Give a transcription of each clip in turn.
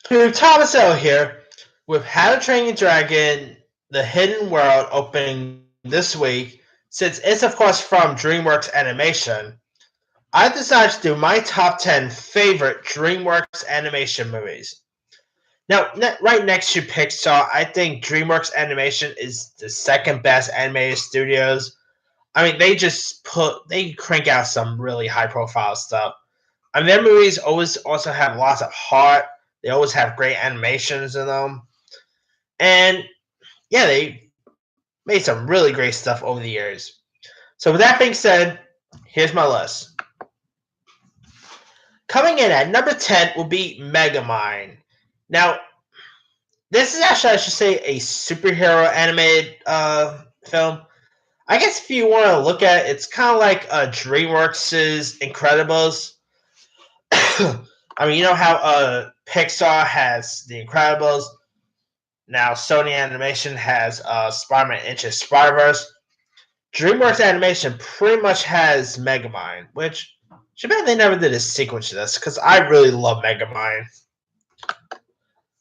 Thomas L here with How to Train Your Dragon: The Hidden World opening this week. Since it's of course from Dreamworks Animation, I decided to do my top 10 favorite Dreamworks animation movies. Now, right next to Pixar, I think Dreamworks Animation is the second best animated studios. I mean, they crank out some really high profile stuff. I mean, their movies always also have lots of heart. They always have great animations in them. And yeah, they made some really great stuff over the years. So with that being said, here's my list. Coming in at number 10 will be Megamind. Now, this is actually, I should say, a superhero animated film. I guess if you want to look at it, it's kind of like DreamWorks' Incredibles. I mean, you know how Pixar has The Incredibles. Now, Sony Animation has Spider-Man Into Spider-Verse. DreamWorks Animation pretty much has Megamind, which too bad they never did a sequel to this, because I really love Megamind.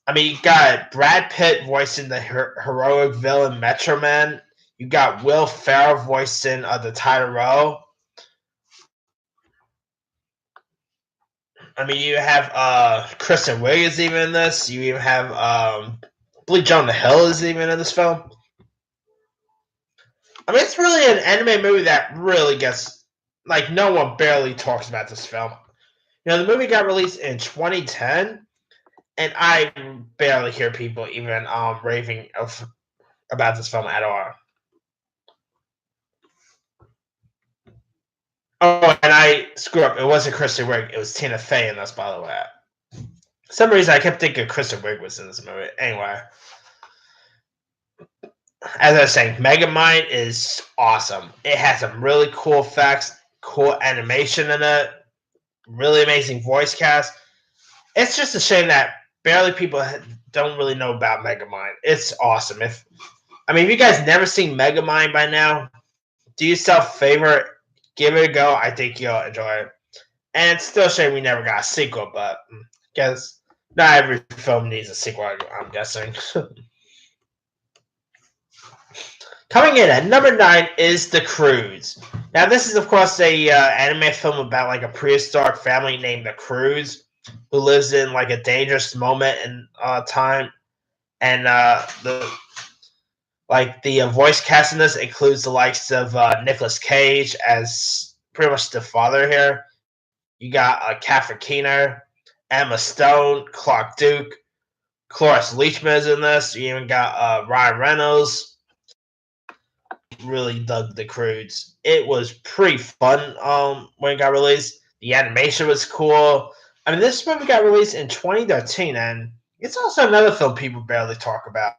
I mean, you got Brad Pitt voicing the heroic villain Metro Man. You got Will Ferrell voicing the title role. I mean, you have Kristen Wiig is even in this. You even have I believe Jonah Hill is even in this film. I mean, it's really an anime movie that really gets like no one barely talks about this film. You know, the movie got released in 2010, and I barely hear people even raving about this film at all. Oh, and I screw up. It wasn't Kristen Wiig. It was Tina Fey in this, by the way. For some reason, I kept thinking Kristen Wiig was in this movie. Anyway, as I was saying, Megamind is awesome. It has some really cool effects, cool animation in it, really amazing voice cast. It's just a shame that barely people don't really know about Megamind. It's awesome. If you guys never seen Megamind by now, do yourself a favor, give it a go. I think you'll enjoy it. And it's still a shame we never got a sequel, but I guess not every film needs a sequel, I'm guessing. Coming in at number 9 is The Croods. Now, this is, of course, a anime film about like a prehistoric family named the Croods, who lives in like a dangerous moment in time, and the voice cast in this includes the likes of Nicolas Cage as pretty much the father here. You got Catherine Keener, Emma Stone, Clark Duke, Cloris Leachman is in this. You even got Ryan Reynolds. Really dug The Croods. It was pretty fun when it got released. The animation was cool. I mean, this movie got released in 2013, and it's also another film people barely talk about,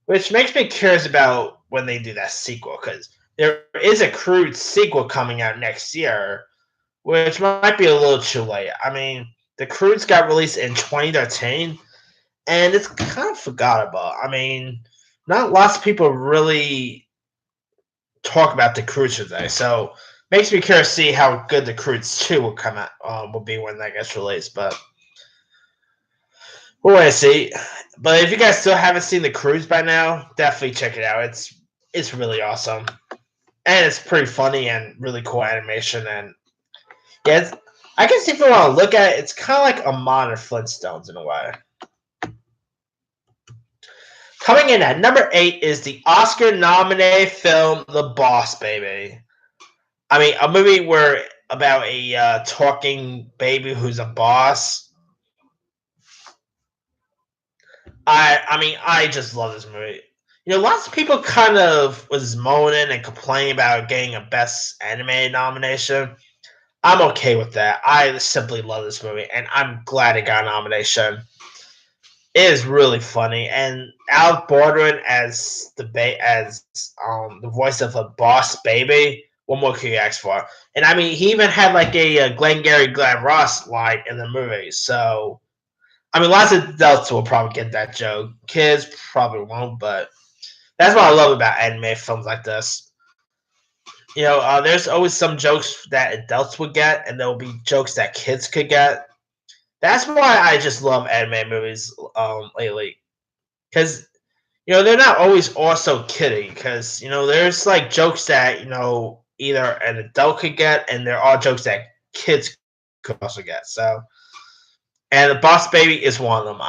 which makes me curious about when they do that sequel, because there is a Crude sequel coming out next year, which might be a little too late. I mean, The Croods got released in 2013, and it's kind of forgettable. I mean, not lots of people really talk about The Croods today, so makes me curious to see how good The Croods 2 will come out, will be when that gets released, but we'll wait and see. But if you guys still haven't seen The Croods by now, definitely check it out. It's really awesome. And it's pretty funny and really cool animation, and yeah, I guess if you want to look at it, it's kind of like a modern Flintstones in a way. Coming in at number 8 is the Oscar-nominated film The Boss Baby. I mean, a movie about a talking baby who's a boss. I just love this movie. You know, lots of people kind of was moaning and complaining about getting a Best Animated nomination. I'm okay with that. I simply love this movie, and I'm glad it got a nomination. It is really funny, and Alec Baldwin as the voice of a boss baby. What more could you ask for? And I mean, he even had like a Glengarry Glen Ross line in the movie. So I mean, lots of adults will probably get that joke. Kids probably won't, but that's what I love about anime films like this. You know, there's always some jokes that adults would get, and there will be jokes that kids could get. That's why I just love anime movies lately, because they're not always also kidding. Because there's like jokes that either an adult could get, and there are jokes that kids could also get. So, and the Boss Baby is one of them.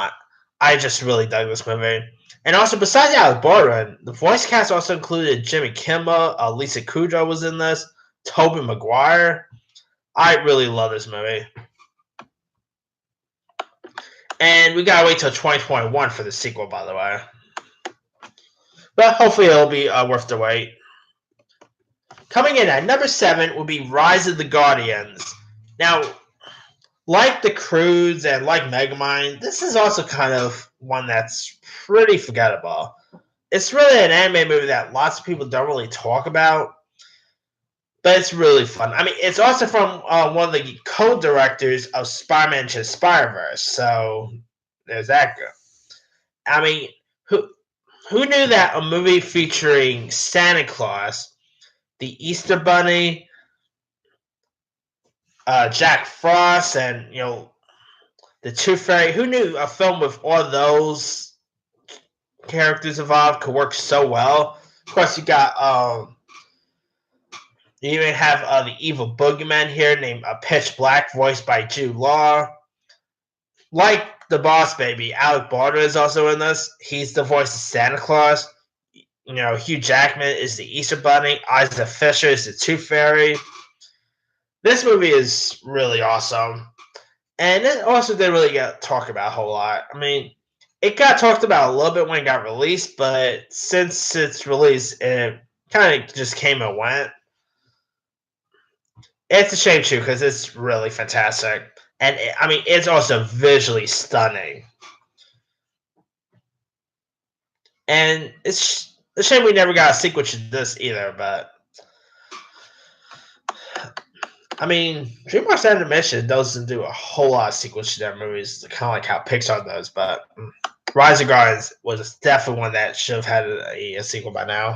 I just really dug this movie. And also, besides Alec Baldwin, the voice cast also included Jimmy Kimmel, Lisa Kudrow was in this, Tobey Maguire. I really love this movie. And we gotta wait till 2021 for the sequel, by the way. But hopefully it'll be worth the wait. Coming in at number 7 will be Rise of the Guardians. Now, like The Croods and like Megamind, this is also kind of one that's pretty forgettable. It's really an anime movie that lots of people don't really talk about, but it's really fun. I mean, it's also from one of the co-directors of Spider-Man to Spider-Verse, so there's that go. I mean, who knew that a movie featuring Santa Claus, the Easter Bunny, Jack Frost, and the Tooth Fairy, who knew a film with all those characters involved could work so well? Of course, you even have the evil boogeyman here named Pitch Black, voiced by Jude Law. Like the Boss Baby, Alec Baldwin is also in this. He's the voice of Santa Claus. Hugh Jackman is the Easter Bunny. Isaac Fisher is the Tooth Fairy. This movie is really awesome. And it also didn't really get talked about a whole lot. I mean, it got talked about a little bit when it got released, but since its release, it kind of just came and went. It's a shame too, because it's really fantastic. And it's also visually stunning. And it's a shame we never got a sequel to this either, but Dreamworks Animation doesn't do a whole lot of sequels to their movies, kind of like how Pixar does, but Rise of Guardians was definitely one that should have had a sequel by now.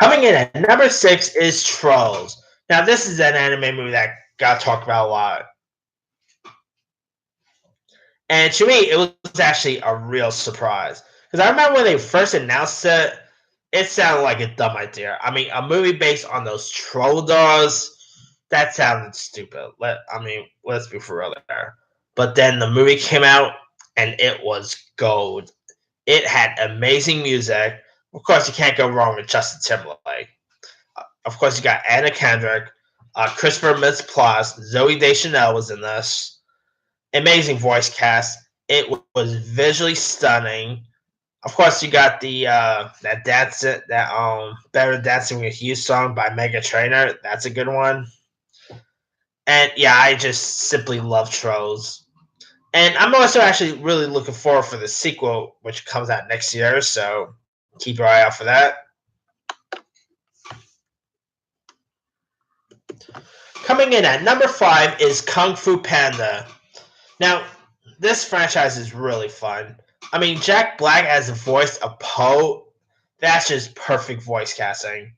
Coming in at number 6 is Trolls. Now, this is an anime movie that got talked about a lot. And to me, it was actually a real surprise. Because I remember when they first announced it, it sounded like a dumb idea. I mean, a movie based on those troll dolls, that sounded stupid. Let's be for real there. But then the movie came out, and it was gold. It had amazing music. Of course, you can't go wrong with Justin Timberlake. Of course, you got Anna Kendrick, Christopher Mintz-Plasse, Zoe Deschanel was in this. Amazing voice cast. It was visually stunning. Of course, you got the Better Dancing with You song by Mega Trainer. That's a good one. And yeah, I just simply love Trolls. And I'm also actually really looking forward for the sequel, which comes out next year. So keep your eye out for that. Coming in at number 5 is Kung Fu Panda. Now, this franchise is really fun. Jack Black as the voice of Poe, that's just perfect voice casting.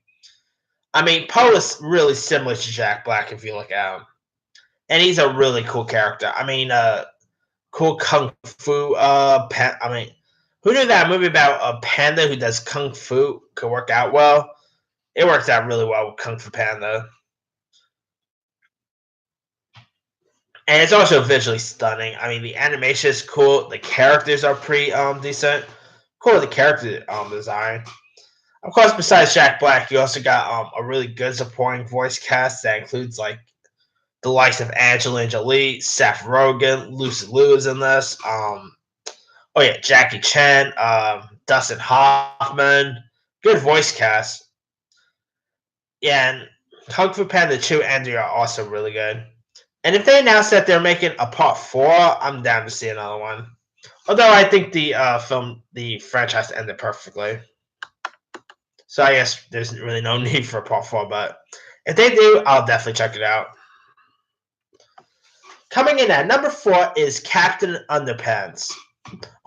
Poe is really similar to Jack Black if you look at him. And he's a really cool character. Cool Kung Fu. Who knew that a movie about a panda who does Kung Fu could work out well? It worked out really well with Kung Fu Panda. And it's also visually stunning. The animation is cool. The characters are pretty decent. Cool, the character design. Of course, besides Jack Black, you also got a really good supporting voice cast that includes like the likes of Angelina Jolie, Seth Rogen, Lucy Liu is in this. Jackie Chan, Dustin Hoffman. Good voice cast. Yeah, and Kung Fu Panda 2 and 3 are also really good. And if they announce that they're making a part 4, I'm down to see another one. Although I think the franchise ended perfectly. So I guess there's really no need for a part 4, but if they do, I'll definitely check it out. Coming in at number 4 is Captain Underpants.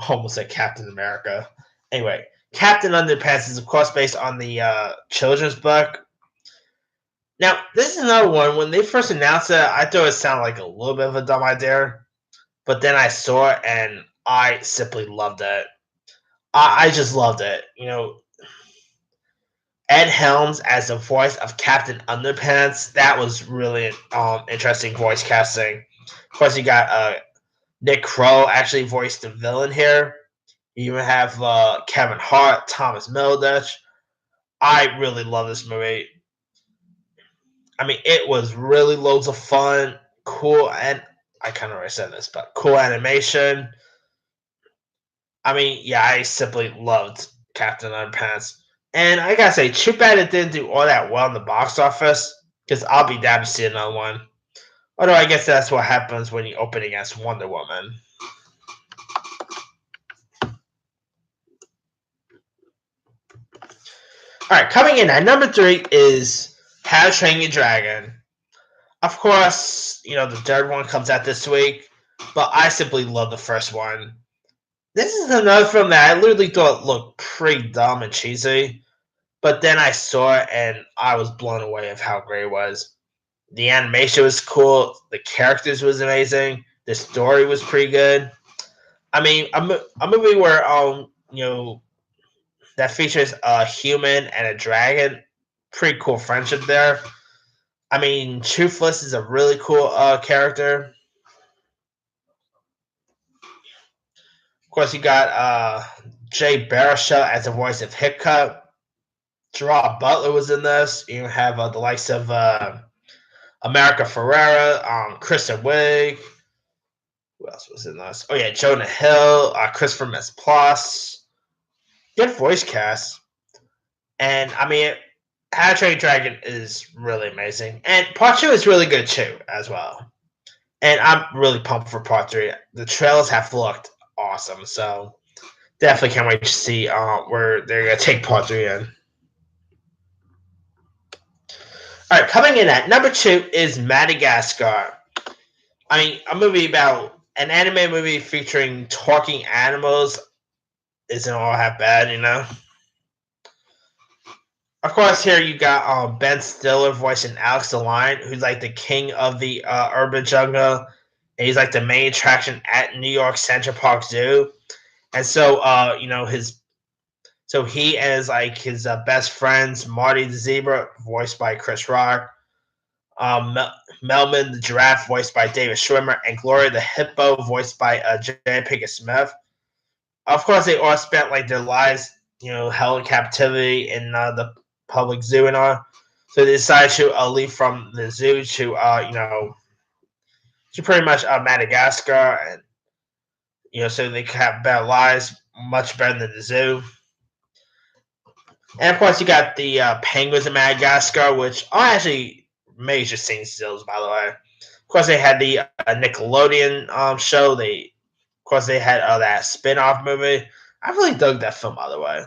Almost like Captain America. Anyway, Captain Underpants is of course based on the children's book. Now, this is another one. When they first announced it, I thought it sounded like a little bit of a dumb idea, but then I saw it and I simply loved it. I just loved it. Ed Helms as the voice of Captain Underpants. That was really interesting voice casting. Of course, you got Nick Kroll actually voiced the villain here. You even have Kevin Hart, Thomas Middleditch. I really love this movie. I mean, it was really loads of fun, cool, and I kind of already said this, but cool animation. I mean, yeah, I simply loved Captain Underpants. And I gotta say, too bad it didn't do all that well in the box office, because I'll be down to see another one. Although I guess that's what happens when you open against Wonder Woman. Alright, coming in at number 3 is How to Train Your Dragon. Of course, the third one comes out this week, but I simply love the first one. This is another film that I literally thought looked pretty dumb and cheesy, but then I saw it and I was blown away of how great it was. The animation was cool, the characters was amazing, the story was pretty good. I mean, a movie where that features a human and a dragon, pretty cool friendship there. I mean, Toothless is a really cool character. Of course, you got Jay Baruchel as the voice of Hiccup. Gerard Butler was in this. You have the likes of America Ferrera, Kristen Wiig. Who else was in this? Oh yeah, Jonah Hill, Christopher Mintz-Plasse. Good voice cast. And I mean, How to Train Your Dragon is really amazing, and Part 2 is really good too, as well. And I'm really pumped for Part 3. The trailers have looked awesome, so definitely can't wait to see where they're gonna take Part 3 in. All right, coming in at number 2 is Madagascar. I mean, a movie about an anime movie featuring talking animals isn't all that bad. Of course, here you got Ben Stiller voicing Alex the Lion, who's like the king of the urban jungle, and he's like the main attraction at New York Central Park Zoo. And so, he and his best friends, Marty the zebra, voiced by Chris Rock, Melman the giraffe, voiced by David Schwimmer, and Gloria the hippo, voiced by Jada Pinkett Smith. Of course, they all spent like their lives, held in captivity in the public zoo and all. So they decided to leave from the zoo to pretty much Madagascar, and so they could have better lives, much better than the zoo. And of course, you got the penguins in Madagascar, which are actually major scene stills, by the way. Of course, they had the Nickelodeon show. Of course, they had that spin-off movie. I really dug that film, by the way.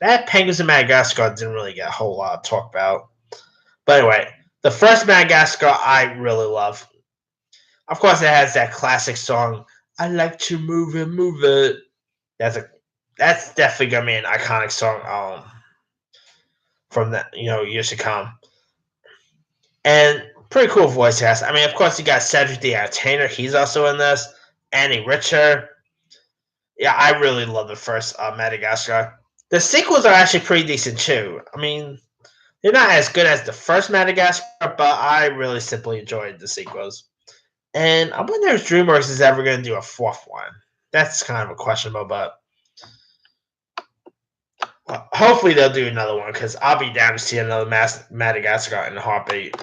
That Penguins in Madagascar didn't really get a whole lot to talk about. But anyway, the first Madagascar I really love. Of course, it has that classic song, "I like to move it, move it." That's definitely gonna be an iconic song from that years to come. And pretty cool voice cast. I mean, of course, you got Cedric the Entertainer. He's also in this. Annie Richter. Yeah, I really love the first Madagascar. The sequels are actually pretty decent too. I mean, they're not as good as the first Madagascar, but I really simply enjoyed the sequels. And I wonder if Dreamworks is ever going to do a fourth one. That's kind of a questionable, but hopefully they'll do another one because I'll be down to see another Madagascar in a heartbeat.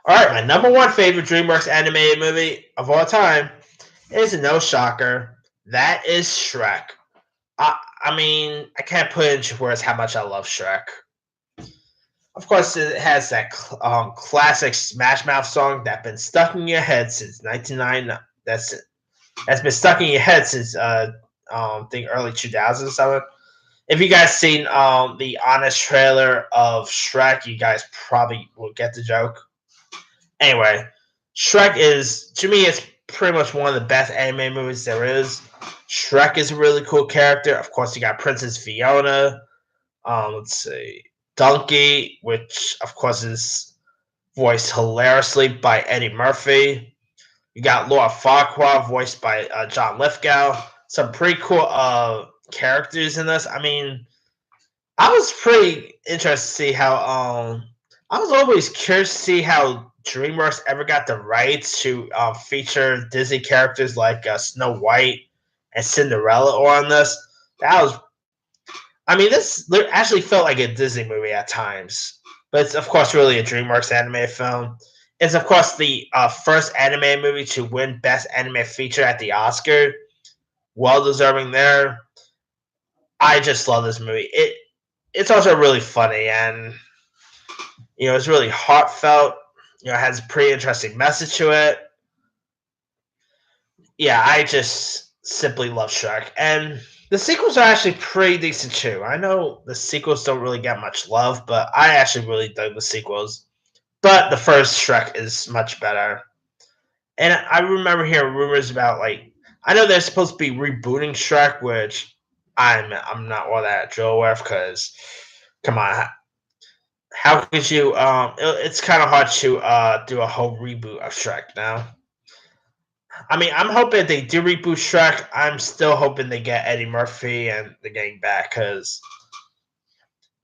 All right, my number one favorite Dreamworks animated movie of all time is no shocker. That is Shrek. I mean, I can't put into words how much I love Shrek. Of course, it has that classic Smash Mouth song that's been stuck in your head since 1999. That's been stuck in your head since I think early 2007. If you guys seen the honest trailer of Shrek, you guys probably will get the joke. Anyway, Shrek is, to me, it's pretty much one of the best anime movies there is. Shrek is a really cool character. Of course, you got Princess Fiona. Let's see. Donkey, which of course is voiced hilariously by Eddie Murphy. You got Laura Farquhar, voiced by John Lithgow. Some pretty cool characters in this. I mean, I was pretty interested to see how. I was always curious to see how DreamWorks ever got the rights to feature Disney characters like Snow White and Cinderella on this. That was. I mean, this actually felt like a Disney movie at times, but it's of course really a DreamWorks animated film. It's of course the first animated movie to win Best Animated Feature at the Oscar. Well deserving there. I just love this movie. It's also really funny and it's really heartfelt. It has a pretty interesting message to it. Yeah, I just simply love Shrek. And the sequels are actually pretty decent too. I know the sequels don't really get much love, but I actually really dug the sequels. But the first Shrek is much better. And I remember hearing rumors about I know they're supposed to be rebooting Shrek, which I'm not all that thrilled with because come on, how could you it's kind of hard to do a whole reboot of Shrek now. I mean, I'm hoping they do reboot Shrek. I'm still hoping they get Eddie Murphy and the gang back because,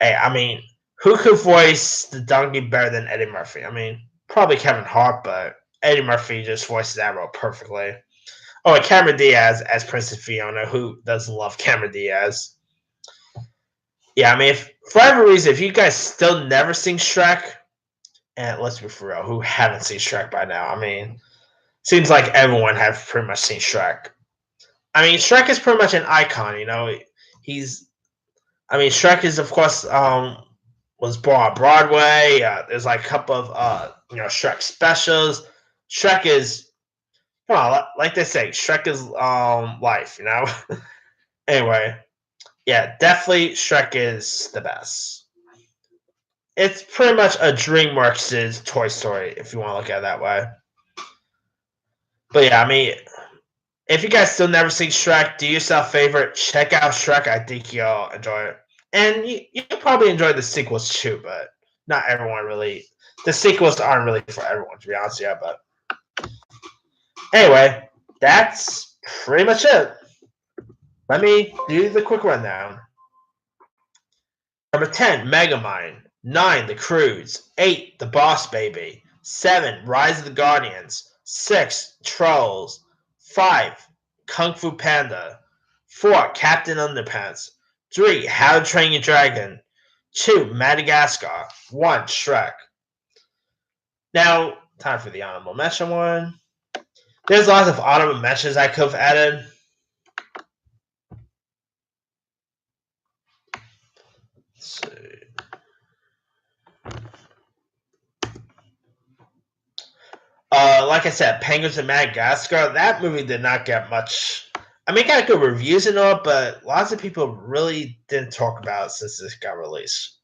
hey, I mean, who could voice the donkey better than Eddie Murphy? I mean, probably Kevin Hart, but Eddie Murphy just voices that role perfectly. Oh, and Cameron Diaz as Princess Fiona. Who doesn't love Cameron Diaz? Yeah, I mean, for every reason, if you guys still never seen Shrek, and let's be for real, who haven't seen Shrek by now? I mean, seems like everyone have pretty much seen Shrek. I mean, Shrek is pretty much an icon. He's. I mean, Shrek is of course was born on Broadway. There's like a couple of Shrek specials. Shrek is come on, like they say, Shrek is life. Anyway, yeah, definitely Shrek is the best. It's pretty much a DreamWorks' Toy Story, if you want to look at it that way. But yeah, I mean, if you guys still never seen Shrek, do yourself a favor, check out Shrek. I think you'll enjoy it. And you'll probably enjoy the sequels too, but not everyone really. The sequels aren't really for everyone, to be honest with you. But anyway, that's pretty much it. Let me do the quick rundown. Number 10, Megamind. 9, The Cruise. 8, The Boss Baby. 7, Rise of the Guardians. 6, Trolls. 5, Kung Fu Panda. 4, Captain Underpants. 3, How to Train Your Dragon. 2, Madagascar. 1, Shrek. Now, time for the honorable mention one. There's lots of honorable mentions I could have added. Let's see. Like I said, Penguins in Madagascar, that movie did not get much. I mean, it got good reviews and all, but lots of people really didn't talk about it since this got released.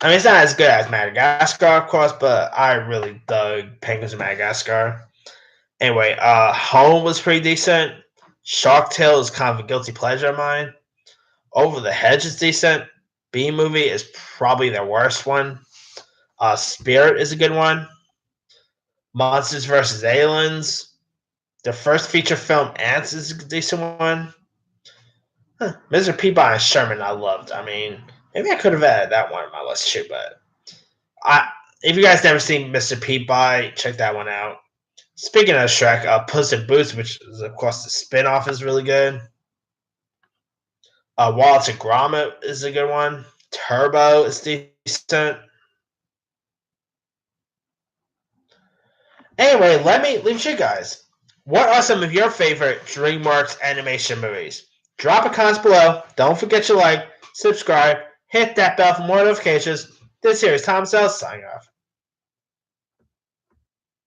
I mean, it's not as good as Madagascar, of course, but I really dug Penguins in Madagascar. Anyway, Home was pretty decent. Shark Tale is kind of a guilty pleasure of mine. Over the Hedge is decent. B Movie is probably their worst one. Spirit is a good one. Monsters vs. Aliens. The first feature film, Ants, is a decent one. Mr. Peabody and Sherman, I loved. I mean, maybe I could have added that one on my list too, but if you guys never seen Mr. Peabody, check that one out. Speaking of Shrek, Puss in Boots, which is of course the spin-off, is really good. Wallace and Gromit is a good one. Turbo is decent. Anyway, let me leave you guys. What are some of your favorite DreamWorks animation movies? Drop a comment below. Don't forget to like, subscribe, hit that bell for more notifications. This here is Tom Sells signing off.